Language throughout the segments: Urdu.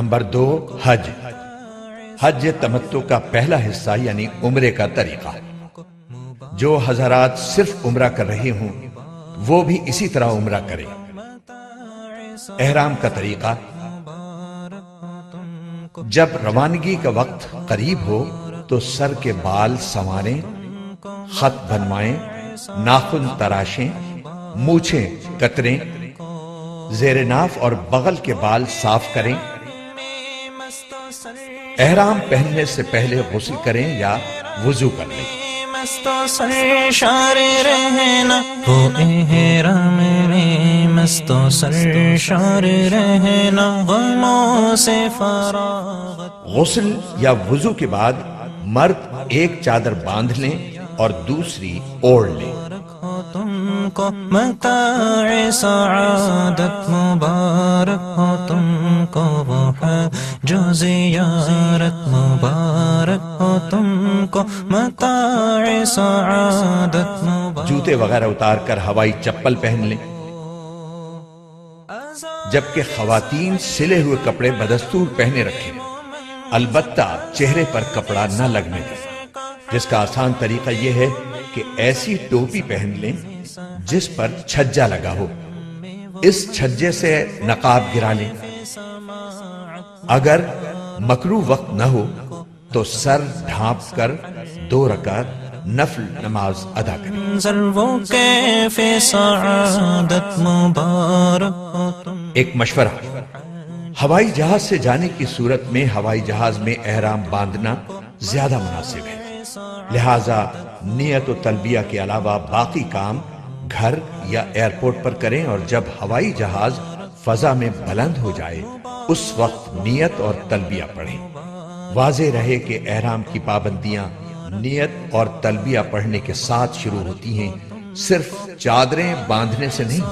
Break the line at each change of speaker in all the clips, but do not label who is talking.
نمبر 2، حج۔ حج تمتع کا پہلا حصہ یعنی عمرے کا طریقہ۔ جو حضرات صرف عمرہ کر رہے ہوں وہ بھی اسی طرح عمرہ کریں۔ احرام کا طریقہ: جب روانگی کا وقت قریب ہو تو سر کے بال سنواریں، خط بنوائیں، ناخن تراشیں، مونچھیں کتریں، زیر ناف اور بغل کے بال صاف کریں۔ احرام پہننے سے پہلے غسل کریں یا وضو کر لیں۔
مستو سرشار رہنا وہ احرام میں، مستو سرشار رہنا غموں سے فراغت۔
غسل یا وضو کے بعد مرد ایک چادر باندھ لیں اور دوسری اوڑھ لیں۔
ہو تم کو متاع سعادت، مبارک ہو تم کو وہ حج و زیارت، مبارک ہو تم کو متاع سعادت، مبارک۔
جوتے وغیرہ اتار کر ہوائی چپل پہن لیں، جبکہ خواتین سلے ہوئے کپڑے بدستور پہنے رکھیں، البتہ چہرے پر کپڑا نہ لگنے دیں۔ جس کا آسان طریقہ یہ ہے کہ ایسی ٹوپی پہن لیں جس پر چھجا لگا ہو، اس چھجے سے نقاب گرا لیں۔ اگر مکروہ وقت نہ ہو تو سر ڈھانپ کر 2 رکعت نفل نماز ادا کریں۔
وہ کیف سعادت، مبارک ہو تم۔
ایک مشورہ: ہوائی جہاز سے جانے کی صورت میں ہوائی جہاز میں احرام باندھنا زیادہ مناسب ہے، لہذا نیت و تلبیہ کے علاوہ باقی کام گھر یا ایئرپورٹ پر کریں، اور جب ہوائی جہاز فضا میں بلند ہو جائے اس وقت نیت اور تلبیہ پڑھیں۔ واضح رہے کہ احرام کی پابندیاں نیت اور تلبیہ پڑھنے کے ساتھ شروع ہوتی ہیں، صرف چادریں باندھنے سے نہیں۔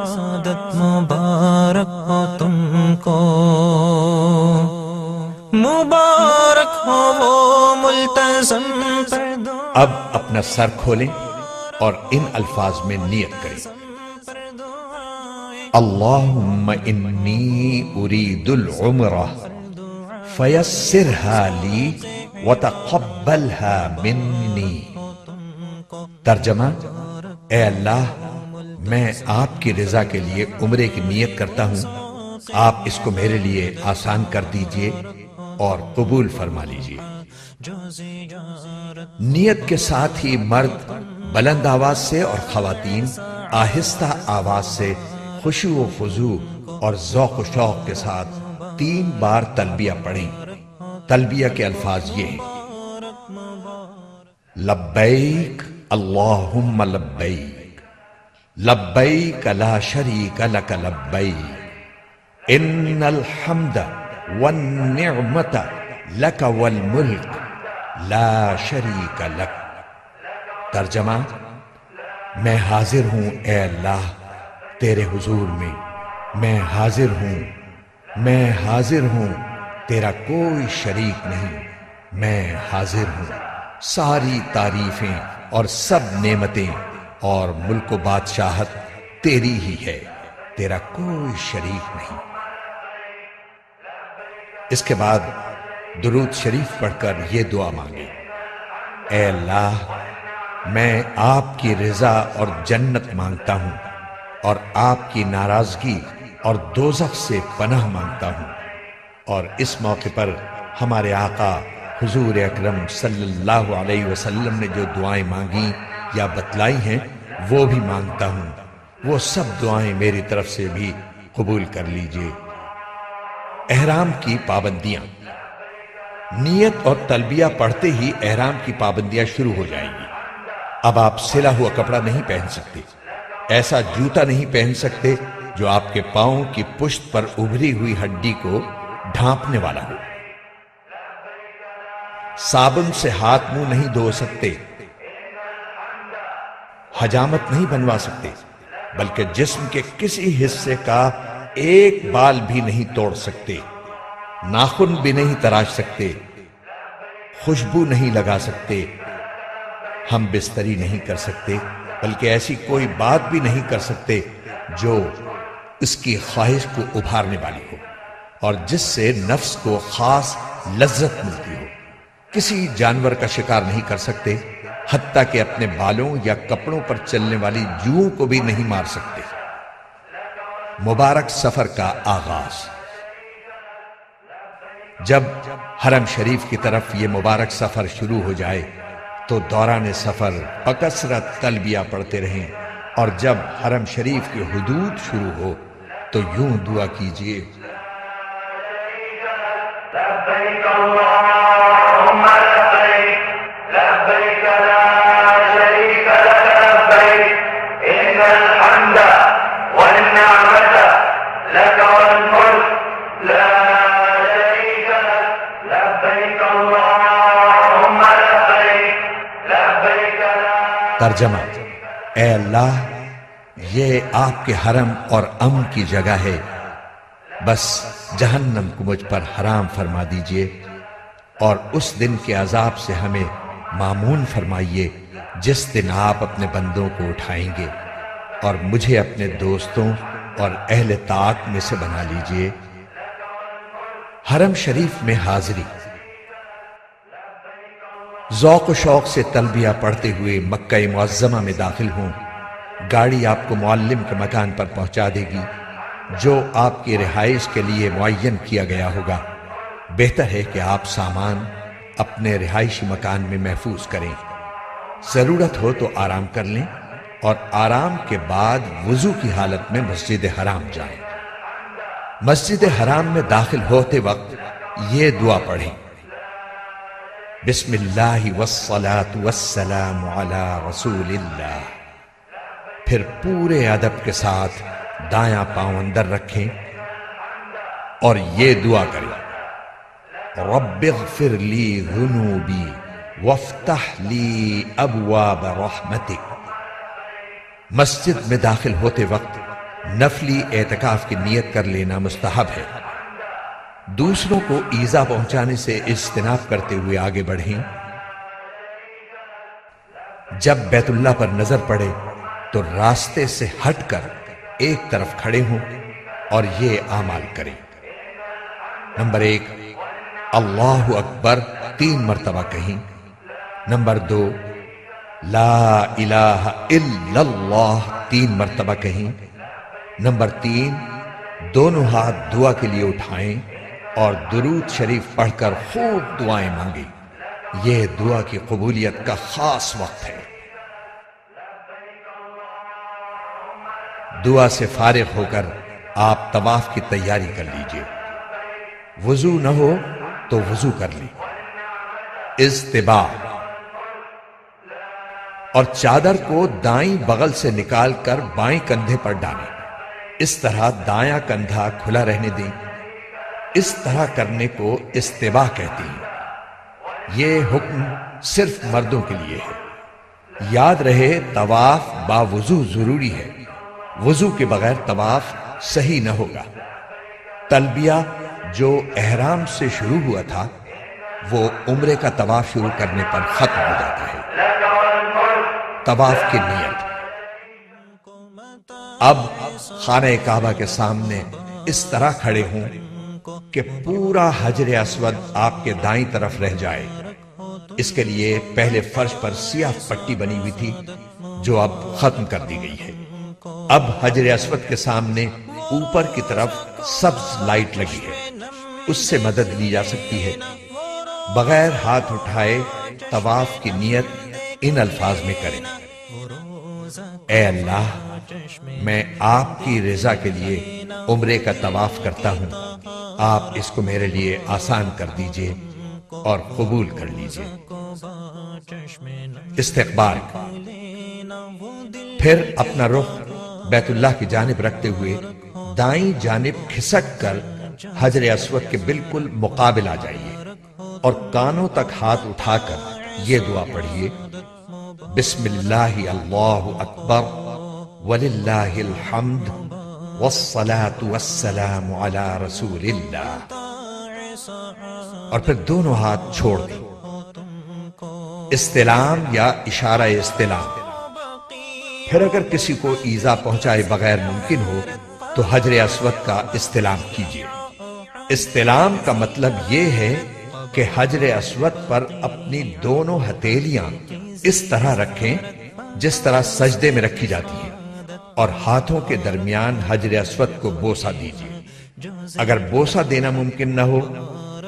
سعادت مبارک ہو تم کو، مبارک ہو وہ ملتزم پردوں۔
اب اپنا سر کھولیں اور ان الفاظ میں نیت کریں: اللہم انی ارید العمرہ فیسرها لی وتقبلها منی۔ ترجمہ: اے اللہ، میں آپ کی رضا کے لیے عمرے کی نیت کرتا ہوں، آپ اس کو میرے لیے آسان کر دیجئے اور قبول فرما لیجئے۔ نیت کے ساتھ ہی مرد بلند آواز سے اور خواتین آہستہ آواز سے خشوع و خضوع اور ذوق و شوق کے ساتھ 3 بار تلبیہ پڑھیں۔ تلبیہ کے الفاظ یہ ہیں: لبیک اللہم لبیک، لبیک لا شریک لک لبیک، ان الحمد والنعمت لک والملک لا شریک لک۔ ترجمہ: میں حاضر ہوں اے اللہ تیرے حضور میں حاضر ہوں، میں حاضر ہوں، تیرا کوئی شریک نہیں، میں حاضر ہوں، ساری تعریفیں اور سب نعمتیں اور ملک و بادشاہت تیری ہی ہے، تیرا کوئی شریک نہیں۔ اس کے بعد درود شریف پڑھ کر یہ دعا مانگیں: اے اللہ، میں آپ کی رضا اور جنت مانگتا ہوں اور آپ کی ناراضگی اور دوزخ سے پناہ مانگتا ہوں، اور اس موقع پر ہمارے آقا حضور اکرم صلی اللہ علیہ وسلم نے جو دعائیں مانگی یا بتلائی ہیں وہ بھی مانگتا ہوں، وہ سب دعائیں میری طرف سے بھی قبول کر لیجئے۔ احرام کی پابندیاں: نیت اور تلبیہ پڑھتے ہی احرام کی پابندیاں شروع ہو جائیں گی۔ اب آپ سلا ہوا کپڑا نہیں پہن سکتے، ایسا جوتا نہیں پہن سکتے جو آپ کے پاؤں کی پشت پر ابھری ہوئی ہڈی کو ڈھانپنے والا ہو۔ صابن سے ہاتھ منہ نہیں دھو سکتے، حجامت نہیں بنوا سکتے، بلکہ جسم کے کسی حصے کا ایک بال بھی نہیں توڑ سکتے، ناخن بھی نہیں تراش سکتے، خوشبو نہیں لگا سکتے، ہم بستری نہیں کر سکتے، بلکہ ایسی کوئی بات بھی نہیں کر سکتے جو اس کی خواہش کو ابھارنے والی ہو۔ اور جس سے نفس کو خاص لذت ملتی ہو۔ کسی جانور کا شکار نہیں کر سکتے، حتیٰ کہ اپنے بالوں یا کپڑوں پر چلنے والی جوؤں کو بھی نہیں مار سکتے۔ مبارک سفر کا آغاز۔ جب حرم شریف کی طرف یہ مبارک سفر شروع ہو جائے تو دوران سفر بکثرت تلبیہ پڑھتے رہیں، اور جب حرم شریف کی حدود شروع ہو تو یوں دعا کیجیے:
لبيك اللهم لبيك لبيك لا شريك لك لبيك إن الحمد والنعمة لك والملك لا شريك لك لبيك اللهم لبيك لبيك لا
ترجمہ: اے اللہ، یہ آپ کے حرم اور امن کی جگہ ہے، بس جہنم کو مجھ پر حرام فرما دیجئے، اور اس دن کے عذاب سے ہمیں مامون فرمائیے جس دن آپ اپنے بندوں کو اٹھائیں گے، اور مجھے اپنے دوستوں اور اہل طاعت میں سے بنا لیجئے۔ حرم شریف میں حاضری۔ ذوق و شوق سے تلبیہ پڑھتے ہوئے مکہ معظمہ میں داخل ہوں۔ گاڑی آپ کو معلم کے مکان پر پہنچا دے گی جو آپ کی رہائش کے لیے معین کیا گیا ہوگا۔ بہتر ہے کہ آپ سامان اپنے رہائشی مکان میں محفوظ کریں۔ ضرورت ہو تو آرام کر لیں، اور آرام کے بعد وضو کی حالت میں مسجد حرام جائیں۔ مسجد حرام میں داخل ہوتے وقت یہ دعا پڑھیں: بسم اللہ والصلاة والسلام علی رسول اللہ۔ پھر پورے ادب کے ساتھ دایاں پاؤں اندر رکھیں اور یہ دعا کریں: رب اغفر لی ذنوبی وافتح لی ابواب رحمتک۔ مسجد میں داخل ہوتے وقت نفلی اعتکاف کی نیت کر لینا مستحب ہے۔ دوسروں کو ایذا پہنچانے سے اجتناب کرتے ہوئے آگے بڑھیں۔ جب بیت اللہ پر نظر پڑے تو راستے سے ہٹ کر ایک طرف کھڑے ہوں اور یہ اعمال کریں: نمبر 1، اللہ اکبر 3 مرتبہ کہیں۔ نمبر 2، لا الہ الا اللہ 3 مرتبہ کہیں۔ نمبر 3، دونوں ہاتھ دعا کے لیے اٹھائیں اور درود شریف پڑھ کر خوب دعائیں مانگیں۔ یہ دعا کی قبولیت کا خاص وقت ہے۔ دعا سے فارغ ہو کر آپ طواف کی تیاری کر لیجئے۔ وضو نہ ہو تو وضو کر لیں۔ اضطباع، اور چادر کو دائیں بغل سے نکال کر بائیں کندھے پر ڈالیں۔ اس طرح دایاں کندھا کھلا رہنے دیں۔ اس طرح کرنے کو اضطباع کہتے ہیں۔ یہ حکم صرف مردوں کے لیے ہے۔ یاد رہے طواف باوضو ضروری ہے۔ وضو کے بغیر طواف صحیح نہ ہوگا۔ تلبیہ جو احرام سے شروع ہوا تھا وہ عمرے کا طواف شروع کرنے پر ختم ہو جاتا ہے۔ طواف کی نیت۔ اب خانہ کعبہ کے سامنے اس طرح کھڑے ہوں کہ پورا حجر اسود آپ کے دائیں طرف رہ جائے۔ اس کے لیے پہلے فرش پر سیاہ پٹی بنی ہوئی تھی جو اب ختم کر دی گئی ہے۔ اب حجر اسود کے سامنے اوپر کی طرف سبز لائٹ لگی ہے، اس سے مدد لی جا سکتی ہے۔ بغیر ہاتھ اٹھائے طواف کی نیت ان الفاظ میں کریں: اے اللہ، میں آپ کی رضا کے لیے عمرے کا طواف کرتا ہوں، آپ اس کو میرے لیے آسان کر دیجئے اور قبول کر لیجئے۔ استقبال، پھر اپنا رخ بیت اللہ کی جانب رکھتے ہوئے دائیں جانب کھسک کر حجر اسود کے بالکل مقابل آ جائیے اور کانوں تک ہاتھ اٹھا کر یہ دعا پڑھیے: بسم اللہ اللہ اکبر وللہ الحمد والصلاة والسلام علی رسول اللہ، اور پھر دونوں ہاتھ چھوڑ دیں۔ استلام یا اشارہ استلام۔ پھر اگر کسی کو ایذا پہنچائے بغیر ممکن ہو تو حجر اسود کا استلام کیجیے۔ استلام کا مطلب یہ ہے کہ حجر اسود پر اپنی دونوں ہتھیلیاں اس طرح رکھیں جس طرح سجدے میں رکھی جاتی ہیں، اور ہاتھوں کے درمیان حجر اسود کو بوسہ دیجیے۔ اگر بوسہ دینا ممکن نہ ہو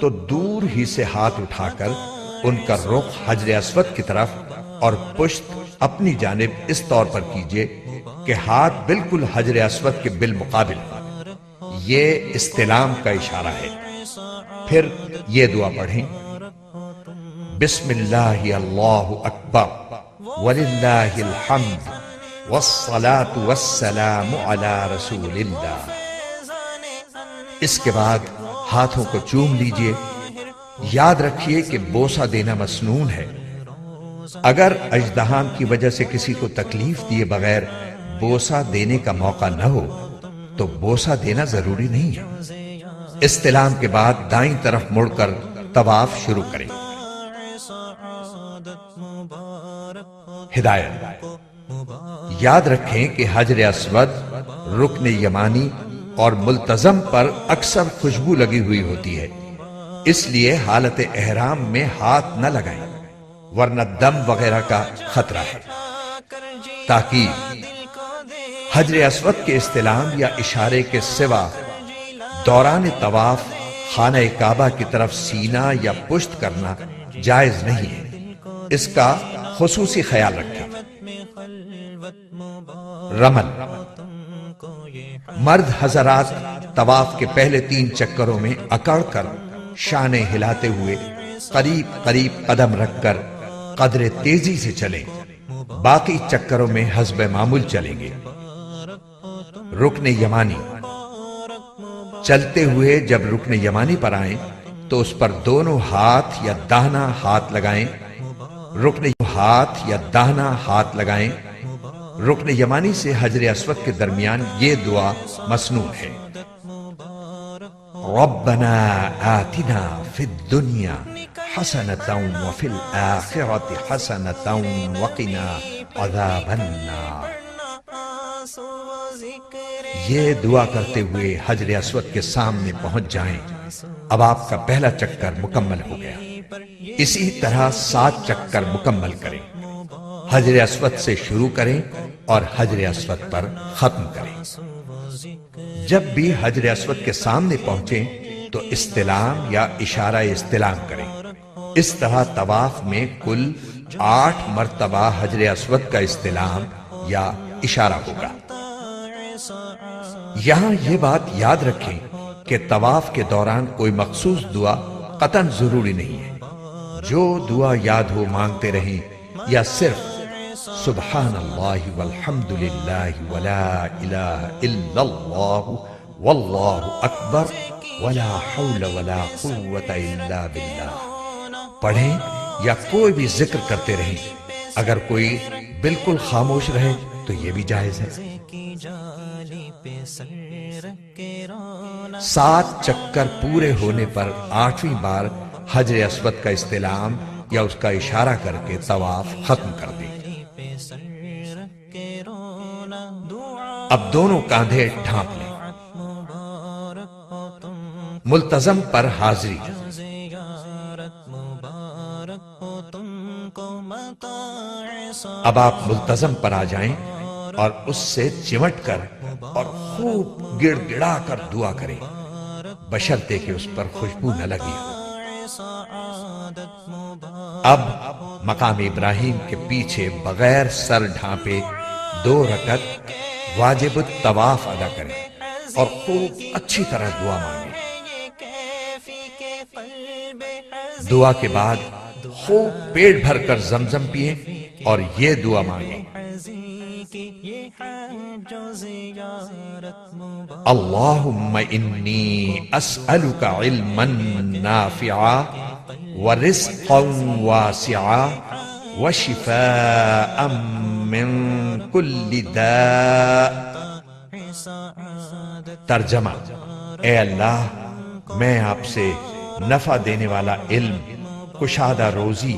تو دور ہی سے ہاتھ اٹھا کر ان کا رخ حجر اسود کی طرف اور پشت اپنی جانب اس طور پر کیجیے کہ ہاتھ بالکل حجر اسود کے بالمقابل ہو۔ یہ استلام کا اشارہ ہے۔ پھر یہ دعا پڑھیں: بسم اللہ اللہ اکبر وللہ الحمد والصلاة والسلام علی رسول اللہ۔ اس کے بعد ہاتھوں کو چوم لیجئے۔ یاد رکھیے کہ بوسہ دینا مسنون ہے۔ اگر اژدہام کی وجہ سے کسی کو تکلیف دیے بغیر بوسہ دینے کا موقع نہ ہو تو بوسہ دینا ضروری نہیں ہے۔ استلام کے بعد دائیں طرف مڑ کر طواف شروع کریں۔ ہدایت: یاد رکھیں کہ حجر اسود، رکن یمانی اور ملتزم پر اکثر خوشبو لگی ہوئی ہوتی ہے، اس لیے حالت احرام میں ہاتھ نہ لگائیں ورنہ دم وغیرہ کا خطرہ ہے۔ تاکید: حجر اسود کے استلام یا اشارے کے سوا دوران طواف خانہ کعبہ کی طرف سینہ یا پشت کرنا جائز نہیں ہے، اس کا خصوصی خیال رکھیں۔ رمل: مرد حضرات طواف کے پہلے 3 چکروں میں اکڑ کر شانے ہلاتے ہوئے قریب قریب قدم رکھ کر قدر تیزی سے چلیں، باقی چکروں میں حسب معمول چلیں گے۔ رکن یمانی: چلتے ہوئے جب رکن یمانی پر آئیں تو اس پر دونوں ہاتھ یا داہنا ہاتھ لگائیں۔ ہاتھ لگائیں۔ رکن یمانی سے حجر اسود کے درمیان یہ دعا مسنون ہے: ربنا آتنا فی الدنیا حسنۃ وفی الآخرۃ حسنۃ وقنا عذاب النار۔ یہ دعا کرتے ہوئے حجر اسود کے سامنے پہنچ جائیں۔ اب آپ کا پہلا چکر مکمل ہو گیا۔ اسی طرح 7 چکر مکمل کریں۔ حجر اسود سے شروع کریں اور حجر اسود پر ختم کریں۔ جب بھی حجر اسود کے سامنے پہنچیں تو استلام یا اشارہ استلام کریں۔ اس طرح طواف میں کل 8 مرتبہ حجر اسود کا استلام یا اشارہ ہوگا۔ یہاں یہ بات یاد رکھیں کہ طواف کے دوران کوئی مخصوص دعا قطعاً ضروری نہیں ہے۔ جو دعا یاد ہو مانگتے رہیں یا صرف سبحان اللہ والحمد للہ ولا الہ الا اللہ واللہ اکبر ولا حول ولا قوت الا باللہ پڑھیں یا کوئی بھی ذکر کرتے رہیں۔ اگر کوئی بالکل خاموش رہے تو یہ بھی جائز ہے۔ 7 چکر پورے ہونے پر 8ویں بار حجر اسود کا استلام یا اس کا اشارہ کر کے طواف ختم کر دیں۔ اب دونوں کاندھے ڈھانپ لیں۔ ملتزم پر حاضری: اب آپ ملتزم پر آ جائیں اور اس سے چمٹ کر اور خوب گڑ گڑا کر دعا کریں، بشرطے کہ اس پر خوشبو نہ لگی ہو۔ اب مقام ابراہیم کے پیچھے بغیر سر ڈھانپے 2 رکعت واجب الطواف ادا کریں اور خوب اچھی طرح دعا مانگیں۔ دعا کے بعد خوب پیٹ بھر کر زمزم پیئیں اور یہ دعا مانگیں: اللہم انی اسألک علما نافعا ورزقا واسعا وشفاء من کل داء۔ ترجمہ: اے اللہ، میں آپ سے نفع دینے والا علم، کشادہ روزی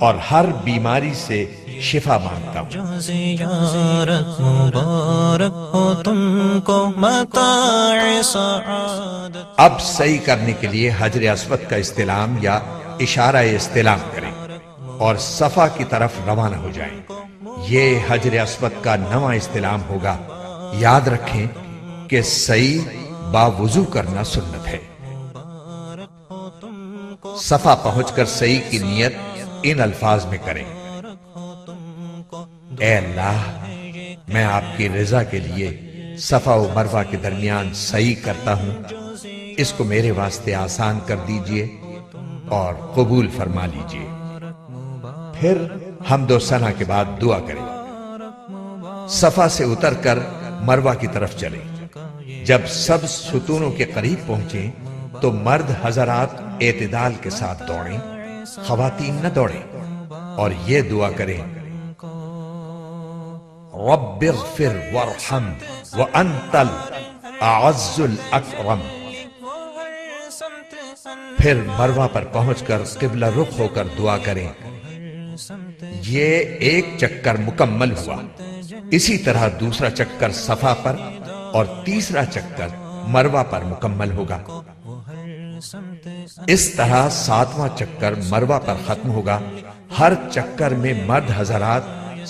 اور ہر بیماری سے شفا مانگتا ہوں۔
جو زیارت مبارک ہو تم کو متاع سعادت۔
اب صحیح کرنے کے لیے حجر اسود کا استلام یا اشارہ استلام کریں اور صفا کی طرف روانہ ہو جائیں۔ یہ حجر اسود کا نواں استلام ہوگا۔ یاد رکھیں کہ صحیح باوضو کرنا سنت ہے۔ صفا پہنچ کر صحیح کی نیت ان الفاظ میں کریں: اے اللہ، میں آپ کی رضا کے لیے صفا و مروہ کے درمیان صحیح کرتا ہوں، اس کو میرے واسطے آسان کر دیجئے اور قبول فرما لیجئے۔ پھر حمد و ثنا کے بعد دعا کریں۔ صفا سے اتر کر مروہ کی طرف چلیں۔ جب سب ستونوں کے قریب پہنچیں تو مرد حضرات اعتدال کے ساتھ دوڑیں، خواتین نہ دوڑیں، اور یہ دعا کریں: رب اغفر وارحم وانت الاعز الاکرم۔ پھر مروہ پر پہنچ کر قبلہ رخ ہو کر دعا کریں۔ یہ ایک چکر مکمل ہوا۔ اسی طرح دوسرا چکر صفا پر اور تیسرا چکر مروہ پر مکمل ہوگا۔ اس طرح 7واں چکر مروہ پر ختم ہوگا۔ ہر چکر میں مرد حضرات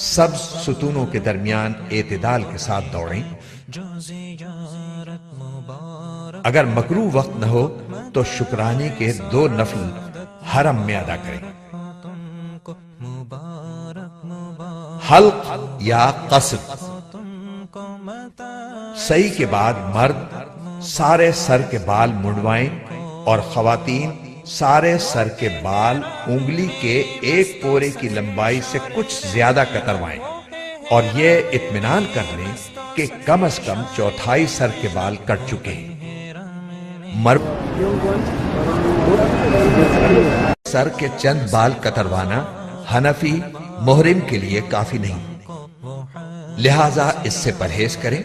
سب ستونوں کے درمیان اعتدال کے ساتھ دوڑیں۔ اگر مکروہ وقت نہ ہو تو شکرانے کے 2 نفل حرم میں ادا کریں۔ حلق یا قصر: صحیح کے بعد مرد سارے سر کے بال منڈوائیں اور خواتین سارے سر کے بال انگلی کے 1 پورے کی لمبائی سے کچھ زیادہ کتروائیں اور یہ اطمینان کر لیں کہ کم از کم 1/4 سر کے بال کٹ چکے ہیں۔ سر کے چند بال کتروانا حنفی محرم کے لیے کافی نہیں، لہذا اس سے پرہیز کریں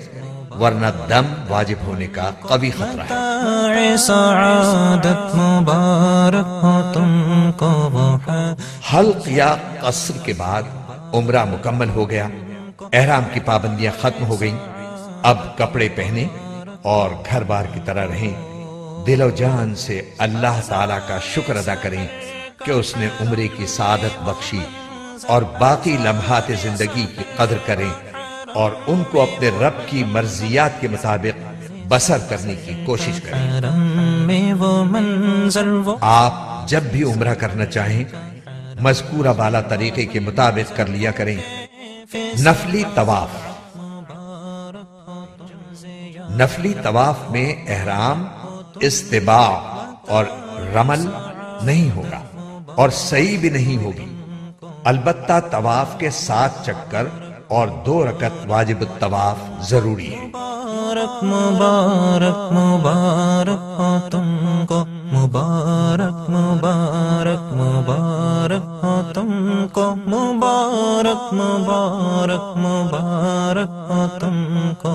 ورنہ دم واجب ہونے کا قوی خطرہ ہے۔
متاع سعادت مبارک ہو تم کو وہ ہے۔
حلق یا قصر کے بعد عمرہ مکمل ہو گیا، احرام کی پابندیاں ختم ہو گئیں۔ اب کپڑے پہنیں اور گھر بار کی طرح رہیں۔ دل و جان سے اللہ تعالیٰ کا شکر ادا کریں کہ اس نے عمرے کی سعادت بخشی، اور باقی لمحات زندگی کی قدر کریں اور ان کو اپنے رب کی مرضیات کے مطابق بسر کرنے کی کوشش کریں۔
حرم میں وہ منظر وہ
آپ جب بھی عمرہ کرنا چاہیں مذکورہ بالا طریقے کے مطابق کر لیا کریں۔ نفلی طواف: نفلی طواف میں احرام، استباع اور رمل نہیں ہوگا اور صحیح بھی نہیں ہوگی، البتہ طواف کے 7 چکر اور 2 رکعت واجب الطواف ضروری ہے۔
مبارک مبارک مبارک ہو تم کو، مبارک مبارک مبارک ہو تم کو، مبارک مبارک مبارک ہو تم کو،